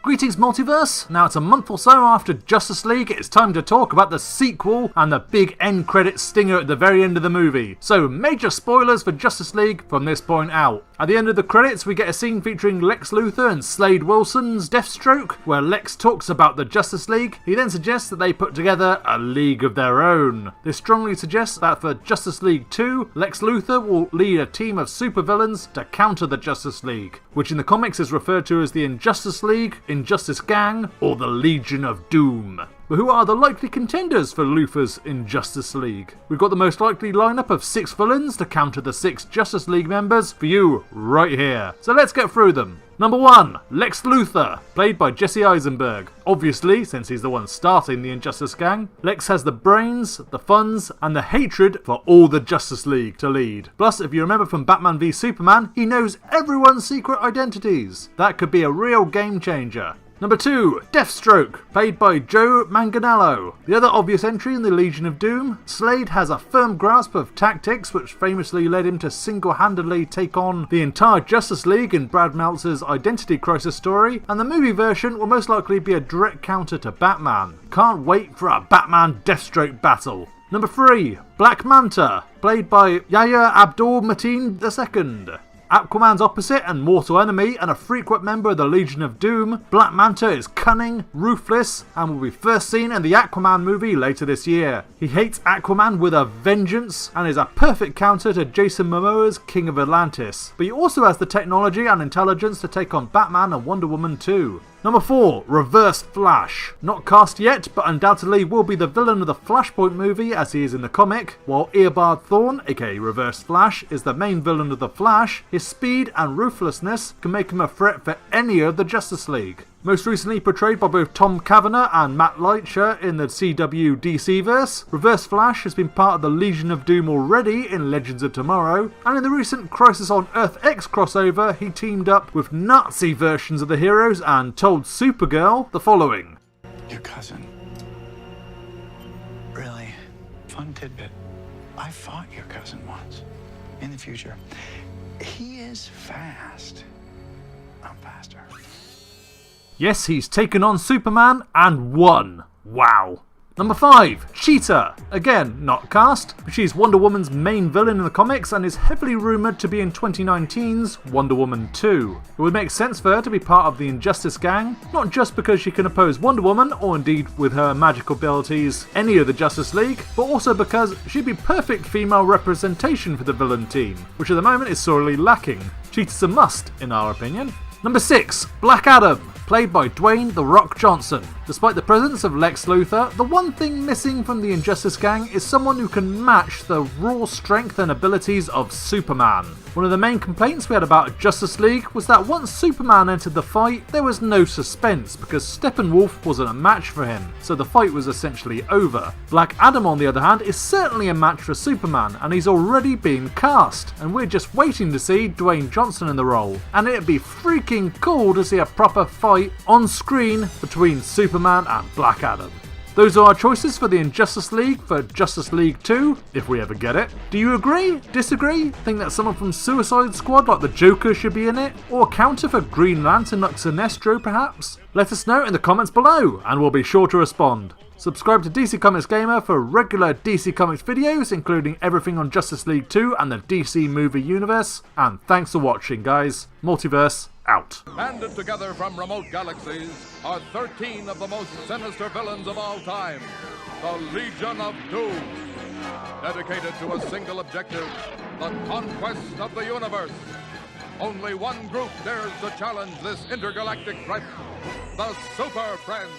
Greetings Multiverse! Now it's a month or so after Justice League, it's time to talk about the sequel and the big end credit stinger at the very end of the movie. So major spoilers for Justice League from this point out. At the end of the credits we get a scene featuring Lex Luthor and Slade Wilson's Deathstroke, where Lex talks about the Justice League. He then suggests that they put together a league of their own. This strongly suggests that for Justice League 2, Lex Luthor will lead a team of supervillains to counter the Justice League, which in the comics is referred to as the Injustice League, Injustice Gang, or the Legion of Doom. But who are the likely contenders for Luthor's Injustice League? We've got the most likely lineup of 6 villains to counter the 6 Justice League members for you right here. So let's get through them. Number 1, Lex Luthor, played by Jesse Eisenberg. Obviously, since he's the one starting the Injustice Gang, Lex has the brains, the funds, and the hatred for all the Justice League to lead. Plus, if you remember from Batman v Superman, he knows everyone's secret identities. That could be a real game changer. Number 2, Deathstroke, played by Joe Manganiello. The other obvious entry in the Legion of Doom, Slade has a firm grasp of tactics which famously led him to single-handedly take on the entire Justice League in Brad Meltzer's Identity Crisis story, and the movie version will most likely be a direct counter to Batman. Can't wait for a Batman-Deathstroke battle. Number 3, Black Manta, played by Yahya Abdul-Mateen II. Aquaman's opposite and mortal enemy and a frequent member of the Legion of Doom, Black Manta is cunning, ruthless, and will be first seen in the Aquaman movie later this year. He hates Aquaman with a vengeance and is a perfect counter to Jason Momoa's King of Atlantis. But he also has the technology and intelligence to take on Batman and Wonder Woman too. Number 4, Reverse Flash. Not cast yet, but undoubtedly will be the villain of the Flashpoint movie as he is in the comic. While Eobard Thawne, aka Reverse Flash, is the main villain of the Flash, his speed and ruthlessness can make him a threat for any of the Justice League. Most recently portrayed by both Tom Cavanagh and Matt Leitcher in the CW DC-verse, Reverse Flash has been part of the Legion of Doom already in Legends of Tomorrow, and in the recent Crisis on Earth X crossover he teamed up with Nazi versions of the heroes and told Supergirl the following. Your cousin. Really fun tidbit. I fought your cousin once. In the future. He is fast. I'm faster. Yes, he's taken on Superman and won. Wow. Number 5, Cheetah. Again, not cast, but she's Wonder Woman's main villain in the comics and is heavily rumoured to be in 2019's Wonder Woman 2. It would make sense for her to be part of the Injustice Gang, not just because she can oppose Wonder Woman, or indeed with her magical abilities any of the Justice League, but also because she'd be perfect female representation for the villain team, which at the moment is sorely lacking. Cheetah's a must, in our opinion. Number 6, Black Adam, played by Dwayne "The Rock" Johnson. Despite the presence of Lex Luthor, the one thing missing from the Injustice Gang is someone who can match the raw strength and abilities of Superman. One of the main complaints we had about Justice League was that once Superman entered the fight, there was no suspense because Steppenwolf wasn't a match for him, so the fight was essentially over. Black Adam, on the other hand, is certainly a match for Superman, and he's already been cast, and we're just waiting to see Dwayne Johnson in the role, and it'd be freaking cool to see a proper fight on screen between Superman and Black Adam. Those are our choices for the Injustice League for Justice League 2, if we ever get it. Do you agree? Disagree? Think that someone from Suicide Squad like the Joker should be in it? Or a counter for Green Lantern like Sinestro perhaps? Let us know in the comments below and we'll be sure to respond. Subscribe to DC Comics Gamer for regular DC Comics videos, including everything on Justice League 2 and the DC movie universe. And thanks for watching, guys. Multiverse out. Banded together from remote galaxies are 13 of the most sinister villains of all time, the Legion of Doom. Dedicated to a single objective, the conquest of the universe. Only one group dares to challenge this intergalactic threat, the Super Friends.